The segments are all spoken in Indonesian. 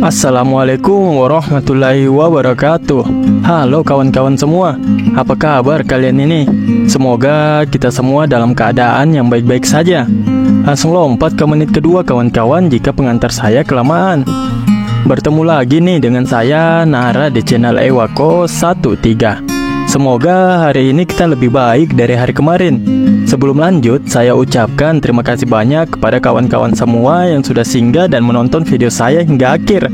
Assalamualaikum warahmatullahi wabarakatuh. Halo kawan-kawan semua, apa kabar kalian ini? Semoga kita semua dalam keadaan yang baik-baik saja. Langsung lompat ke menit kedua kawan-kawan jika pengantar saya kelamaan. Bertemu lagi nih dengan saya Nara di channel Ewako 13. Semoga hari ini kita lebih baik dari hari kemarin. Sebelum lanjut, saya ucapkan terima kasih banyak kepada kawan-kawan semua yang sudah singgah dan menonton video saya hingga akhir.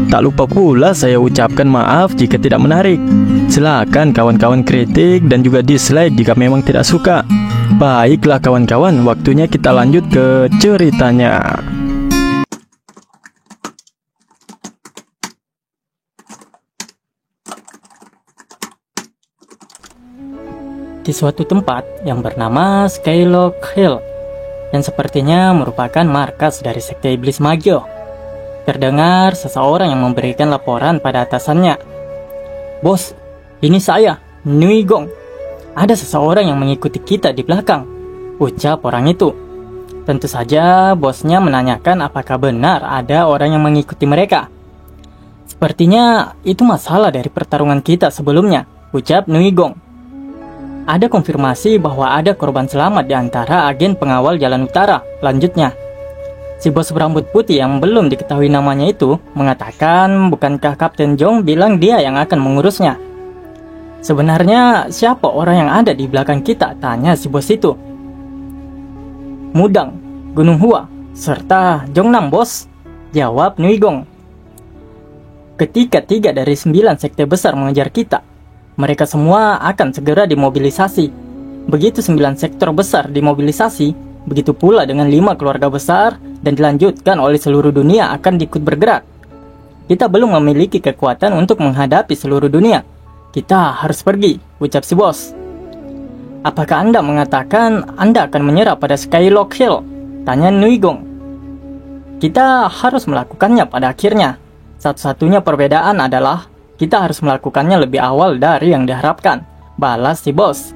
Tak lupa pula saya ucapkan maaf jika tidak menarik. Silakan kawan-kawan kritik dan juga dislike jika memang tidak suka. Baiklah kawan-kawan, waktunya kita lanjut ke ceritanya. Di suatu tempat yang bernama Skylock Hill, yang sepertinya merupakan markas dari sekte iblis Magio, terdengar seseorang yang memberikan laporan pada atasannya. "Bos, ini saya, Nui Gong. Ada seseorang yang mengikuti kita di belakang," ucap orang itu. Tentu saja bosnya menanyakan apakah benar ada orang yang mengikuti mereka. "Sepertinya itu masalah dari pertarungan kita sebelumnya," ucap Nui Gong. "Ada konfirmasi bahwa ada korban selamat di antara agen pengawal jalan utara," lanjutnya. Si bos berambut putih yang belum diketahui namanya itu mengatakan bukankah Kapten Jong bilang dia yang akan mengurusnya. "Sebenarnya siapa orang yang ada di belakang kita?" tanya si bos itu. "Mudang, Gunung Hua, serta Jongnam, bos," jawab Nui Gong. "Ketika 3 dari 9 sekte besar mengejar kita, mereka semua akan segera dimobilisasi. Begitu 9 sektor besar dimobilisasi, begitu pula dengan 5 keluarga besar dan dilanjutkan oleh seluruh dunia akan ikut bergerak. Kita belum memiliki kekuatan untuk menghadapi seluruh dunia. Kita harus pergi," ucap si bos. "Apakah Anda mengatakan Anda akan menyerah pada Skylock Hill?" tanya Nui Gong. "Kita harus melakukannya pada akhirnya. Satu-satunya perbedaan adalah kita harus melakukannya lebih awal dari yang diharapkan," balas si bos.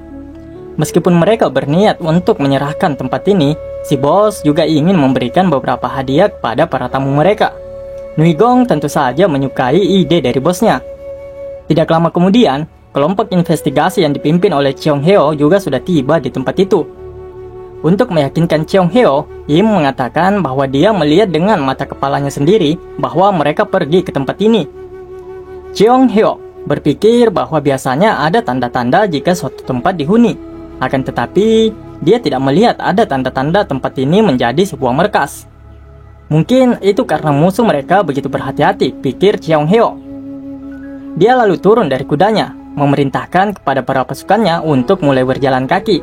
Meskipun mereka berniat untuk menyerahkan tempat ini, si bos juga ingin memberikan beberapa hadiah kepada para tamu mereka. Nui Gong tentu saja menyukai ide dari bosnya. Tidak lama kemudian, kelompok investigasi yang dipimpin oleh Cheong Heo juga sudah tiba di tempat itu. Untuk meyakinkan Cheong Heo, Im mengatakan bahwa dia melihat dengan mata kepalanya sendiri bahwa mereka pergi ke tempat ini. Cheong Heo berpikir bahwa biasanya ada tanda-tanda jika suatu tempat dihuni. Akan tetapi, dia tidak melihat ada tanda-tanda tempat ini menjadi sebuah markas. Mungkin itu karena musuh mereka begitu berhati-hati, pikir Cheong Heo. Dia lalu turun dari kudanya, memerintahkan kepada para pasukannya untuk mulai berjalan kaki.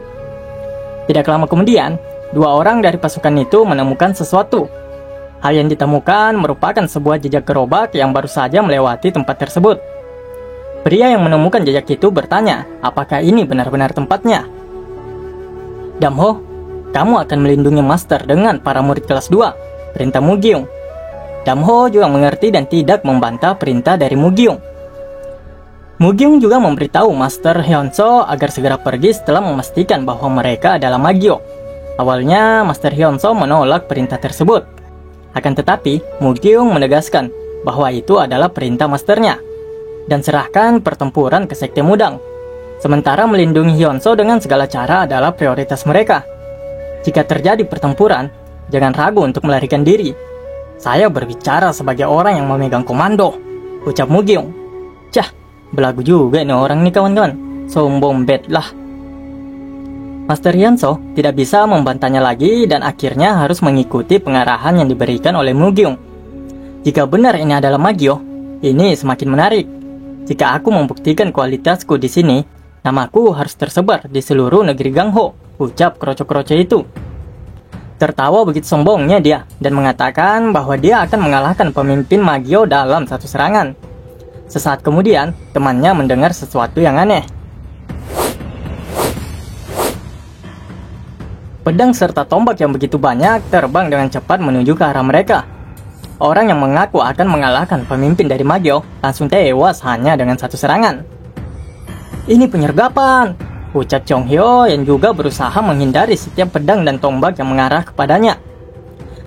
Tidak lama kemudian, 2 orang dari pasukan itu menemukan sesuatu. Hal yang ditemukan merupakan sebuah jejak gerobak yang baru saja melewati tempat tersebut. Pria yang menemukan jejak itu bertanya, apakah ini benar-benar tempatnya. "Damho, kamu akan melindungi Master dengan para murid kelas 2, perintah Mugyong." Damho juga mengerti dan tidak membantah perintah dari Mugyong. Mugyong juga memberitahu Master Hyunso agar segera pergi setelah memastikan bahwa mereka adalah Magyo. Awalnya Master Hyunso menolak perintah tersebut. Akan tetapi, Mugyong menegaskan bahwa itu adalah perintah masternya dan serahkan pertempuran ke Sekte Mudang. Sementara melindungi Hyunso dengan segala cara adalah prioritas mereka. Jika terjadi pertempuran, jangan ragu untuk melarikan diri. "Saya berbicara sebagai orang yang memegang komando," ucap Mugyong. Cah, belagu juga nih orang nih kawan-kawan. Sombong bet lah. Master Hyunso tidak bisa membantahnya lagi dan akhirnya harus mengikuti pengarahan yang diberikan oleh Mugyong. "Jika benar ini adalah Magyo, ini semakin menarik. Jika aku membuktikan kualitasku di sini, namaku harus tersebar di seluruh negeri Gangho," ucap kroco-kroco itu. Tertawa begitu sombongnya dia dan mengatakan bahwa dia akan mengalahkan pemimpin Magyo dalam satu serangan. Sesaat kemudian, temannya mendengar sesuatu yang aneh. Pedang serta tombak yang begitu banyak terbang dengan cepat menuju ke arah mereka. Orang yang mengaku akan mengalahkan pemimpin dari Magyo langsung tewas hanya dengan satu serangan. Ini penyergapan, ucap Chong Hyo yang juga berusaha menghindari setiap pedang dan tombak yang mengarah kepadanya.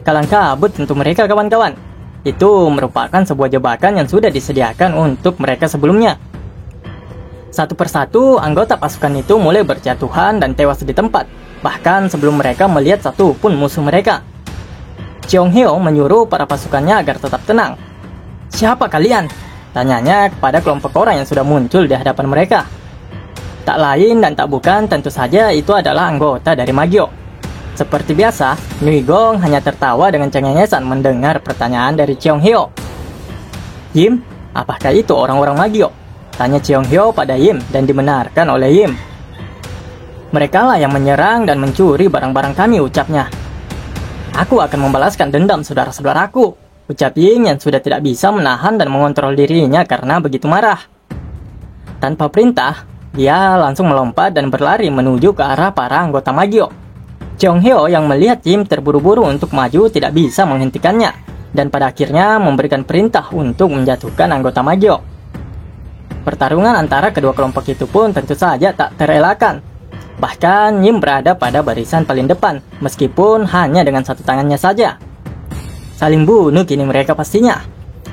Kalang kabut untuk mereka kawan-kawan. Itu merupakan sebuah jebakan yang sudah disediakan untuk mereka sebelumnya. Satu persatu anggota pasukan itu mulai berjatuhan dan tewas di tempat, bahkan sebelum mereka melihat satu pun musuh mereka. Chong Hyo menyuruh para pasukannya agar tetap tenang. "Siapa kalian?" tanyanya kepada kelompok orang yang sudah muncul di hadapan mereka. Tak lain dan tak bukan, tentu saja itu adalah anggota dari Magyo. Seperti biasa, Nui Gong hanya tertawa dengan cengengesan mendengar pertanyaan dari Chong Hyo. "Yim, apakah itu orang-orang Magyo?" tanya Chong Hyo pada Yim dan dibenarkan oleh Yim. "Mereka lah yang menyerang dan mencuri barang-barang kami," ucapnya. "Aku akan membalaskan dendam saudara-saudaraku," ucap Yim yang sudah tidak bisa menahan dan mengontrol dirinya karena begitu marah. Tanpa perintah, dia langsung melompat dan berlari menuju ke arah para anggota Magyo. Chong Hyo yang melihat Yim terburu-buru untuk maju tidak bisa menghentikannya, dan pada akhirnya memberikan perintah untuk menjatuhkan anggota Magyo. Pertarungan antara kedua kelompok itu pun tentu saja tak terelakkan. Bahkan Yim berada pada barisan paling depan, meskipun hanya dengan satu tangannya saja. Saling bunuh kini mereka pastinya.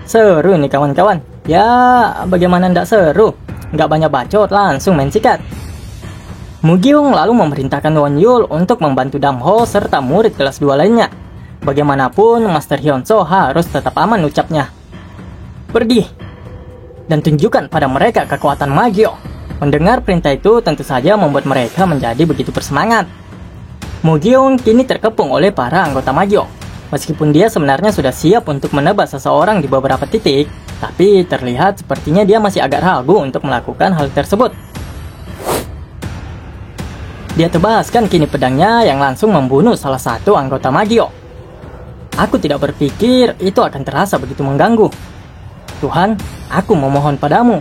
Seru nih kawan-kawan. Ya, bagaimana ndak seru? Nggak banyak bacot, langsung main sikat. Mugyong lalu memerintahkan Won Yul untuk membantu Damho serta murid kelas 2 lainnya. Bagaimanapun, Master Hyunso harus tetap aman, ucapnya. "Pergi dan tunjukkan pada mereka kekuatan Magyo." Mendengar perintah itu tentu saja membuat mereka menjadi begitu bersemangat. Mugyong kini terkepung oleh para anggota Magyo. Meskipun dia sebenarnya sudah siap untuk menebas seseorang di beberapa titik, tapi terlihat sepertinya dia masih agak ragu untuk melakukan hal tersebut. Dia tebaskan kini pedangnya yang langsung membunuh salah satu anggota Magyo. "Aku tidak berpikir itu akan terasa begitu mengganggu. Tuhan, aku memohon padamu,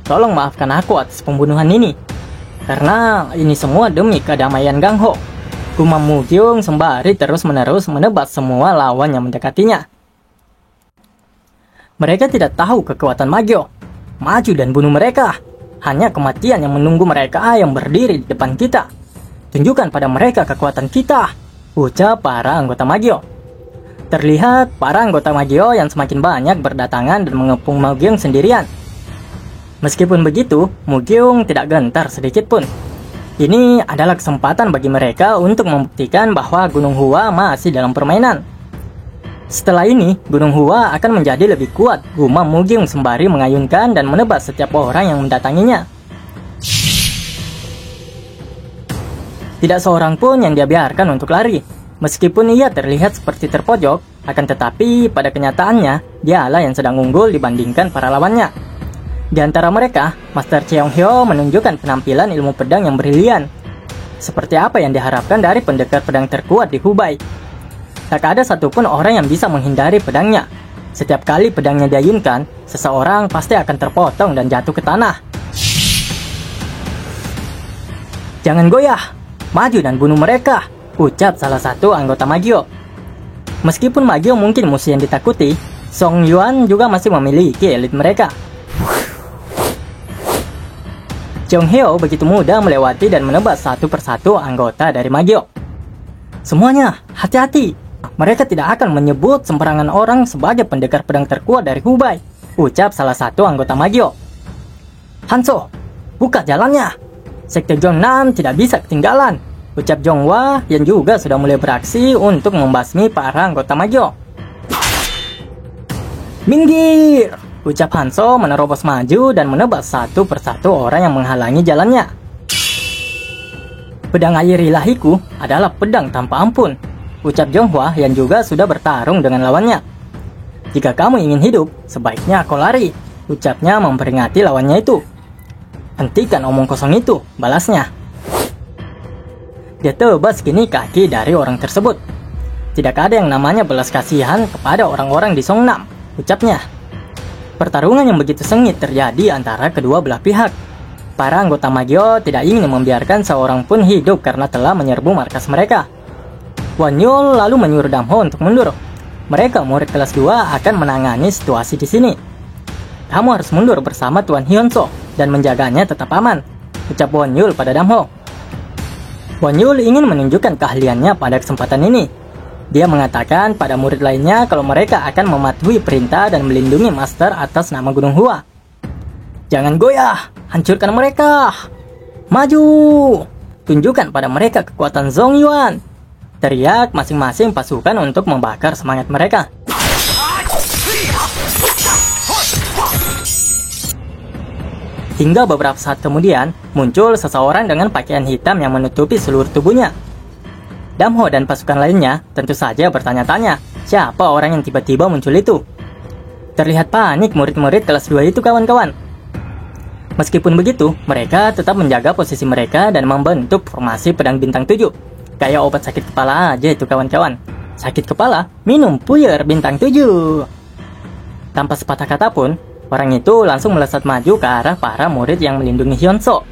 tolong maafkan aku atas pembunuhan ini. Karena ini semua demi kedamaian Gangho," gumam Mugyong sembari terus-menerus menebas semua lawan yang mendekatinya. Mereka tidak tahu kekuatan Magyo. Maju dan bunuh mereka. Hanya kematian yang menunggu mereka yang berdiri di depan kita. "Tunjukkan pada mereka kekuatan kita," ucap para anggota Magyo. Terlihat para anggota Magyo yang semakin banyak berdatangan dan mengepung Mugyong sendirian. Meskipun begitu, Mugyong tidak gentar sedikit pun. Ini adalah kesempatan bagi mereka untuk membuktikan bahwa Gunung Hua masih dalam permainan. Setelah ini, Gunung Hua akan menjadi lebih kuat, gumam Mugyong sembari mengayunkan dan menebas setiap orang yang mendatanginya. Tidak seorang pun yang dia biarkan untuk lari. Meskipun ia terlihat seperti terpojok, akan tetapi pada kenyataannya, dialah yang sedang unggul dibandingkan para lawannya. Di antara mereka, Master Cheong Hyo menunjukkan penampilan ilmu pedang yang brilian. Seperti apa yang diharapkan dari pendekar pedang terkuat di Hubei. Tak ada satupun orang yang bisa menghindari pedangnya. Setiap kali pedangnya diayunkan, seseorang pasti akan terpotong dan jatuh ke tanah. "Jangan goyah, maju dan bunuh mereka," ucap salah satu anggota Magyo. Meskipun Magyo mungkin musuh yang ditakuti, Song Yuan juga masih memiliki elit mereka. Chong Hyo begitu mudah melewati dan menebas satu persatu anggota dari Magyo. "Semuanya, hati-hati. Mereka tidak akan menyebut sembarangan orang sebagai pendekar pedang terkuat dari Hubei," ucap salah satu anggota Magyo. "Hanso, buka jalannya. Sekte Jongnam tidak bisa ketinggalan," ucap Jonghwa yang juga sudah mulai beraksi untuk membasmi para anggota Magyo. "Minggir!" ucap Hanso menerobos maju dan menebas satu persatu orang yang menghalangi jalannya. "Pedang air ilahiku adalah pedang tanpa ampun," ucap Jonghwa yang juga sudah bertarung dengan lawannya. "Jika kamu ingin hidup, sebaiknya kau lari," ucapnya memperingati lawannya itu. "Hentikan omong kosong itu," balasnya. Dia tebas kini kaki dari orang tersebut. "Tidak ada yang namanya belas kasihan kepada orang-orang di Songnam," ucapnya. Pertarungan yang begitu sengit terjadi antara kedua belah pihak. Para anggota Magyo tidak ingin membiarkan seorang pun hidup karena telah menyerbu markas mereka. Won Yul lalu menyuruh Damho untuk mundur. Mereka murid kelas 2 akan menangani situasi di sini. "Kamu harus mundur bersama Tuan Hyunso dan menjaganya tetap aman," ucap Won-yul pada Dam-ho. Won-yul ingin menunjukkan keahliannya pada kesempatan ini. Dia mengatakan pada murid lainnya kalau mereka akan mematuhi perintah dan melindungi master atas nama Gunung Hua. Jangan goyah, hancurkan mereka. Maju, tunjukkan pada mereka kekuatan Zhong Yuan. Teriak masing-masing pasukan untuk membakar semangat mereka. Hingga beberapa saat kemudian, muncul seseorang dengan pakaian hitam yang menutupi seluruh tubuhnya. Dam-ho dan pasukan lainnya tentu saja bertanya-tanya, siapa orang yang tiba-tiba muncul itu? Terlihat panik murid-murid kelas 2 itu, kawan-kawan. Meskipun begitu, mereka tetap menjaga posisi mereka dan membentuk formasi pedang bintang 7. Kayak obat sakit kepala aja itu, kawan-kawan. Sakit kepala, minum puyer bintang 7. Tanpa sepatah kata pun, orang itu langsung melesat maju ke arah para murid yang melindungi Hyunseo.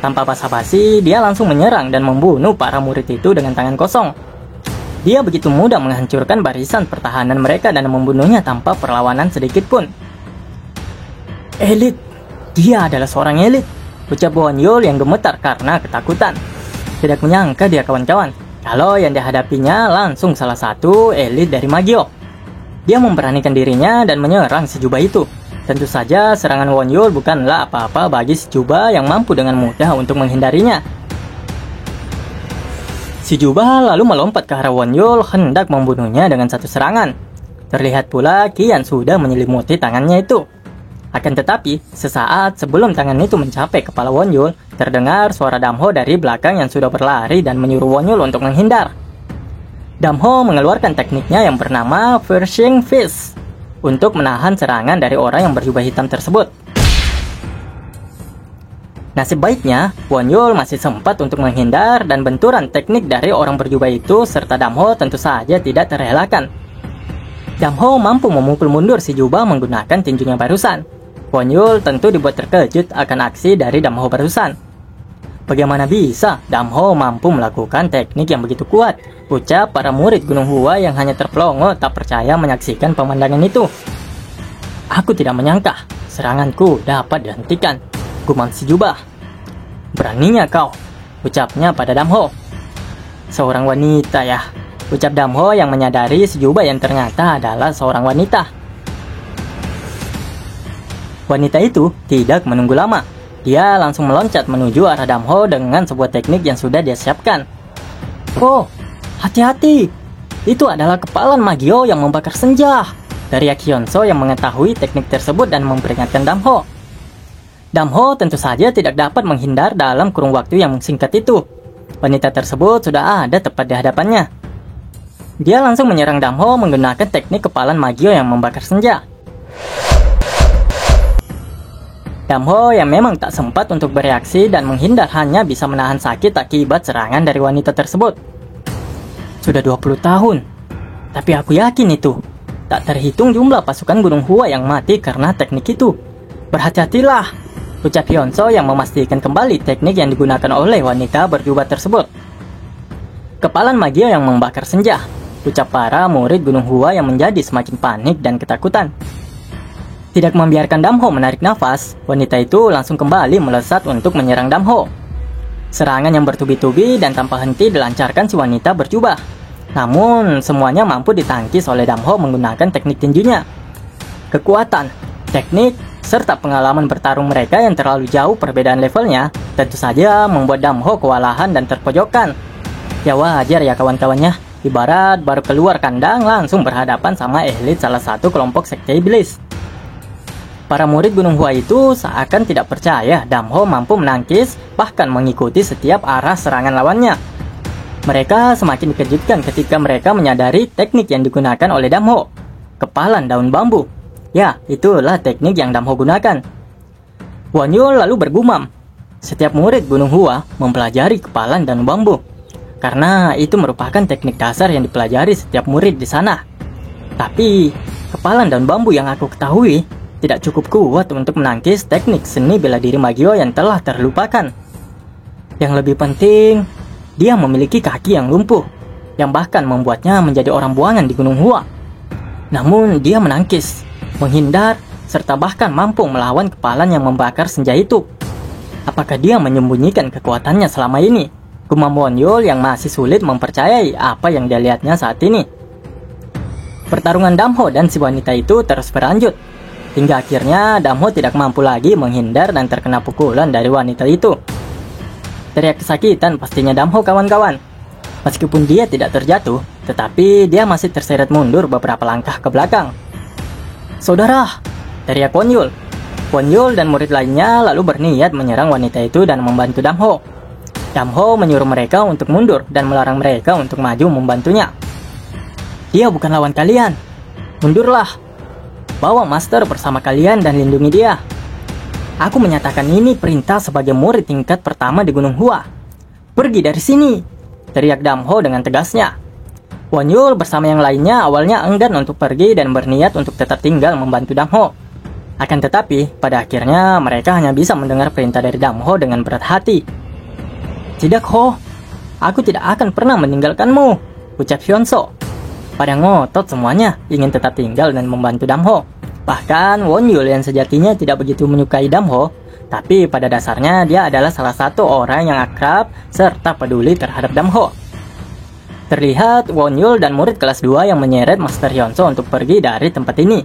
Tanpa basa-basi, dia langsung menyerang dan membunuh para murid itu dengan tangan kosong. Dia begitu mudah menghancurkan barisan pertahanan mereka dan membunuhnya tanpa perlawanan sedikit pun. Elit, dia adalah seorang elit, ucap Won-yul yang gemetar karena ketakutan. Tidak menyangka dia, kawan-kawan, kalau yang dihadapinya langsung salah satu elit dari Magio. Dia memberanikan dirinya dan menyerang si jubah itu. Tentu saja serangan Won-yul bukanlah apa-apa bagi si jubah yang mampu dengan mudah untuk menghindarinya. Si jubah lalu melompat ke arah Won-yul hendak membunuhnya dengan satu serangan. Terlihat pula Kian sudah menyelimuti tangannya itu. Akan tetapi, sesaat sebelum tangan itu mencapai kepala Won-yul, terdengar suara Dam-ho dari belakang yang sudah berlari dan menyuruh Won-yul untuk menghindar. Dam-ho mengeluarkan tekniknya yang bernama Firshing Fist untuk menahan serangan dari orang yang berjubah hitam tersebut. Nasib baiknya, Won-yul masih sempat untuk menghindar dan benturan teknik dari orang berjubah itu serta Dam-ho tentu saja tidak terelakkan. Dam-ho mampu memukul mundur si jubah menggunakan tinjunya barusan. Won-yul tentu dibuat terkejut akan aksi dari Dam-ho barusan. Bagaimana bisa Dam-ho mampu melakukan teknik yang begitu kuat? Ucap para murid Gunung Hua yang hanya terpelongo tak percaya menyaksikan pemandangan itu. Aku tidak menyangka seranganku dapat dihentikan, gumam si jubah. Beraninya kau, ucapnya pada Dam-ho. Seorang wanita ya, ucap Dam-ho yang menyadari si jubah yang ternyata adalah seorang wanita. Wanita itu tidak menunggu lama. Dia langsung meloncat menuju arah Dam-ho dengan sebuah teknik yang sudah dia siapkan. Oh, hati-hati! Itu adalah kepalan Magio yang membakar senja. Teriak Hyunseo yang mengetahui teknik tersebut dan memperingatkan Dam-ho. Dam-ho tentu saja tidak dapat menghindar dalam kurung waktu yang singkat itu. Wanita tersebut sudah ada tepat di hadapannya. Dia langsung menyerang Dam-ho menggunakan teknik kepalan Magio yang membakar senja. Dam-ho yang memang tak sempat untuk bereaksi dan menghindar hanya bisa menahan sakit akibat serangan dari wanita tersebut. Sudah 20 tahun, tapi aku yakin itu tak terhitung jumlah pasukan Gunung Hua yang mati karena teknik itu. Berhati-hatilah, ucap Hyunseo yang memastikan kembali teknik yang digunakan oleh wanita berjubah tersebut. Kepalan Magio yang membakar senja, ucap para murid Gunung Hua yang menjadi semakin panik dan ketakutan. Tidak membiarkan Dam-ho menarik nafas, wanita itu langsung kembali melesat untuk menyerang Dam-ho. Serangan yang bertubi-tubi dan tanpa henti dilancarkan si wanita berjubah. Namun, semuanya mampu ditangkis oleh Dam-ho menggunakan teknik tinjunya. Kekuatan, teknik, serta pengalaman bertarung mereka yang terlalu jauh perbedaan levelnya, tentu saja membuat Dam-ho kewalahan dan terpojokkan. Ya wajar ya kawan-kawannya, ibarat baru keluar kandang langsung berhadapan sama elit salah satu kelompok sekte iblis. Para murid Gunung Hua itu seakan tidak percaya Dam-ho mampu menangkis, bahkan mengikuti setiap arah serangan lawannya. Mereka semakin dikejutkan ketika mereka menyadari teknik yang digunakan oleh Dam-ho. Kepalan daun bambu. Ya, itulah teknik yang Dam-ho gunakan. Won-yul lalu bergumam. Setiap murid Gunung Hua mempelajari kepalan daun bambu, karena itu merupakan teknik dasar yang dipelajari setiap murid di sana. Tapi, kepalan daun bambu yang aku ketahui tidak cukup kuat untuk menangkis teknik seni bela diri Magio yang telah terlupakan. Yang lebih penting, dia memiliki kaki yang lumpuh, yang bahkan membuatnya menjadi orang buangan di Gunung Hua. Namun dia menangkis, menghindar, serta bahkan mampu melawan kepalan yang membakar senja itu. Apakah dia menyembunyikan kekuatannya selama ini? Gumam Wonyul yang masih sulit mempercayai apa yang dia lihatnya saat ini. Pertarungan Damho dan si wanita itu terus berlanjut. Hingga akhirnya Damho tidak mampu lagi menghindar dan terkena pukulan dari wanita itu. Teriak kesakitan pastinya Damho kawan-kawan. Meskipun dia tidak terjatuh, tetapi dia masih terseret mundur beberapa langkah ke belakang. "Saudara!" teriak Wonyul. Wonyul dan murid lainnya lalu berniat menyerang wanita itu dan membantu Damho. Damho menyuruh mereka untuk mundur dan melarang mereka untuk maju membantunya. "Dia bukan lawan kalian. Mundurlah. Bawa master bersama kalian dan lindungi dia. Aku menyatakan ini perintah sebagai murid tingkat pertama di Gunung Hua. Pergi dari sini!" teriak Damho dengan tegasnya. Wonyul bersama yang lainnya awalnya enggan untuk pergi dan berniat untuk tetap tinggal membantu Damho. Akan tetapi, pada akhirnya mereka hanya bisa mendengar perintah dari Damho dengan berat hati. "Tidak, Ho. Aku tidak akan pernah meninggalkanmu," ucap Hyunso. Pada ngotot semuanya ingin tetap tinggal dan membantu Damho. Bahkan Wonyul yang sejatinya tidak begitu menyukai Damho, tapi pada dasarnya dia adalah salah satu orang yang akrab serta peduli terhadap Damho. Terlihat Wonyul dan murid kelas 2 yang menyeret Master Hyunso untuk pergi dari tempat ini.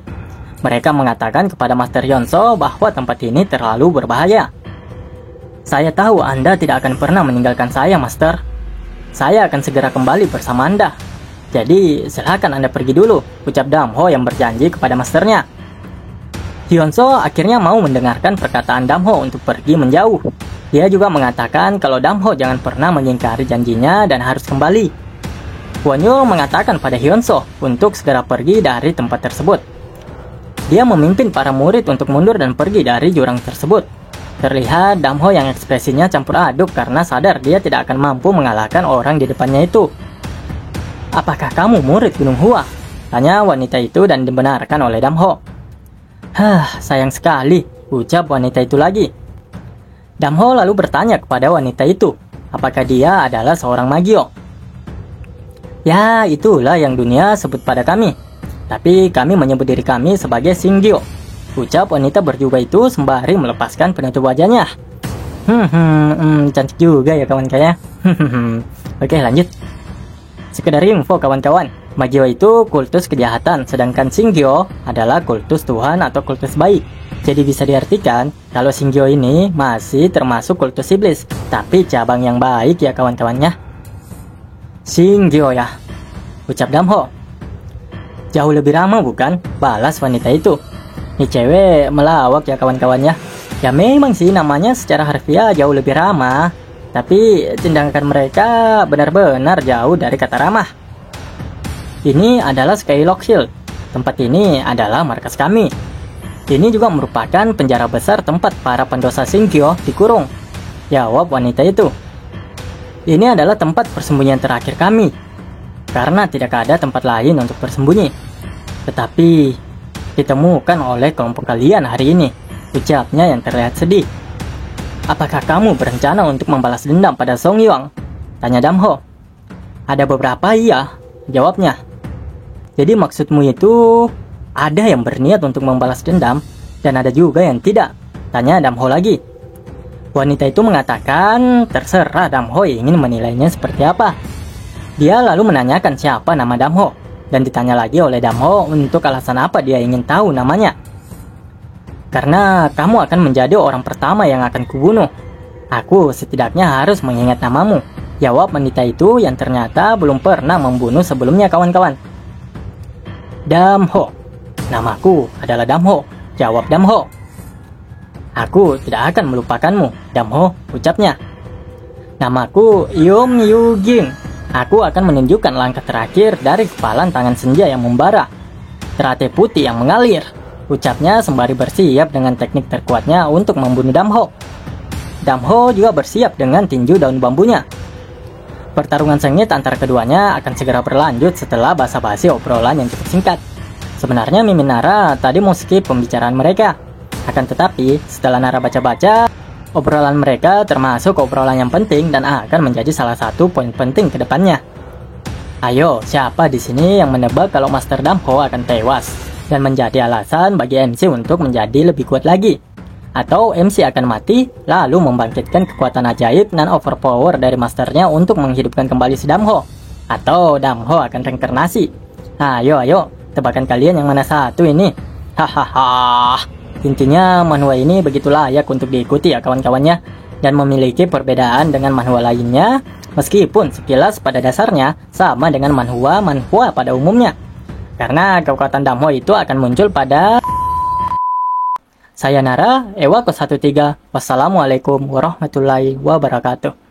Mereka mengatakan kepada Master Hyunso bahwa tempat ini terlalu berbahaya. "Saya tahu Anda tidak akan pernah meninggalkan saya, Master. Saya akan segera kembali bersama Anda. Jadi silakan Anda pergi dulu," ucap Damho yang berjanji kepada masternya. Hyunso akhirnya mau mendengarkan perkataan Damho untuk pergi menjauh. Dia juga mengatakan kalau Damho jangan pernah mengingkari janjinya dan harus kembali. Wonyul mengatakan pada Hyunso untuk segera pergi dari tempat tersebut. Dia memimpin para murid untuk mundur dan pergi dari jurang tersebut. Terlihat Damho yang ekspresinya campur aduk karena sadar dia tidak akan mampu mengalahkan orang di depannya itu. "Apakah kamu murid Gunung Hua?" tanya wanita itu dan dibenarkan oleh Damho. Sayang sekali," ucap wanita itu lagi. Damho lalu bertanya kepada wanita itu, apakah dia adalah seorang magio. "Ya, itulah yang dunia sebut pada kami. Tapi kami menyebut diri kami sebagai Shinggyo," ucap wanita berjubah itu sembari melepaskan penutup wajahnya. Cantik juga ya kawan kaya. Oke, lanjut. Sekedar info kawan-kawan, magio itu kultus kejahatan, sedangkan Shinggyo adalah kultus Tuhan atau kultus baik. Jadi bisa diartikan kalau Shinggyo ini masih termasuk kultus iblis, tapi cabang yang baik ya kawan-kawannya. "Shinggyo ya," ucap Damho. "Jauh lebih ramah bukan?" balas wanita itu. "Ini cewek melawak ya kawan-kawannya. Ya memang sih namanya secara harfiah jauh lebih ramah, tapi tindakan mereka benar-benar jauh dari kata ramah. Ini adalah Skylock Hill. Tempat ini adalah markas kami. Ini juga merupakan penjara besar tempat para pendosa Shinggyo dikurung," jawab wanita itu. "Ini adalah tempat persembunyian terakhir kami, karena tidak ada tempat lain untuk bersembunyi. Tetapi ditemukan oleh kelompok kalian hari ini," ucapnya yang terlihat sedih. "Apakah kamu berencana untuk membalas dendam pada Songyang?" tanya Damho. "Ada beberapa iya," jawabnya. "Jadi maksudmu itu ada yang berniat untuk membalas dendam dan ada juga yang tidak?" tanya Damho lagi. Wanita itu mengatakan terserah Damho ingin menilainya seperti apa. Dia lalu menanyakan siapa nama Damho, dan ditanya lagi oleh Damho untuk alasan apa dia ingin tahu namanya. "Karena kamu akan menjadi orang pertama yang akan kubunuh. Aku setidaknya harus mengingat namamu," jawab wanita itu yang ternyata belum pernah membunuh sebelumnya kawan-kawan. "Damho. Namaku adalah Damho," jawab Damho. "Aku tidak akan melupakanmu, Damho," ucapnya. "Namaku Yom Yugin. Aku akan menunjukkan langkah terakhir dari kepalan tangan senja yang membara. Teratai putih yang mengalir," ucapnya sembari bersiap dengan teknik terkuatnya untuk membunuh Damho. Damho juga bersiap dengan tinju daun bambunya. Pertarungan sengit antara keduanya akan segera berlanjut setelah basa-basi obrolan yang cukup singkat. Sebenarnya Mimin Nara tadi mau skip pembicaraan mereka. Akan tetapi, setelah Nara baca-baca, obrolan mereka termasuk obrolan yang penting dan akan menjadi salah satu poin penting ke depannya. Ayo, siapa di sini yang menebak kalau Master Damho akan tewas dan menjadi alasan bagi MC untuk menjadi lebih kuat lagi? Atau MC akan mati, lalu membangkitkan kekuatan ajaib dan overpower dari masternya untuk menghidupkan kembali si Damho. Atau Damho akan reinkarnasi. Ayo, tebakan kalian yang mana satu ini? Hahaha. Intinya manhwa ini begitu layak untuk diikuti ya kawan-kawannya, dan memiliki perbedaan dengan manhwa lainnya, meskipun sekilas pada dasarnya sama dengan manhwa pada umumnya. Karena kekuatan Damho itu akan muncul pada Sayonara, Ewa ke 13. Wassalamualaikum warahmatullahi wabarakatuh.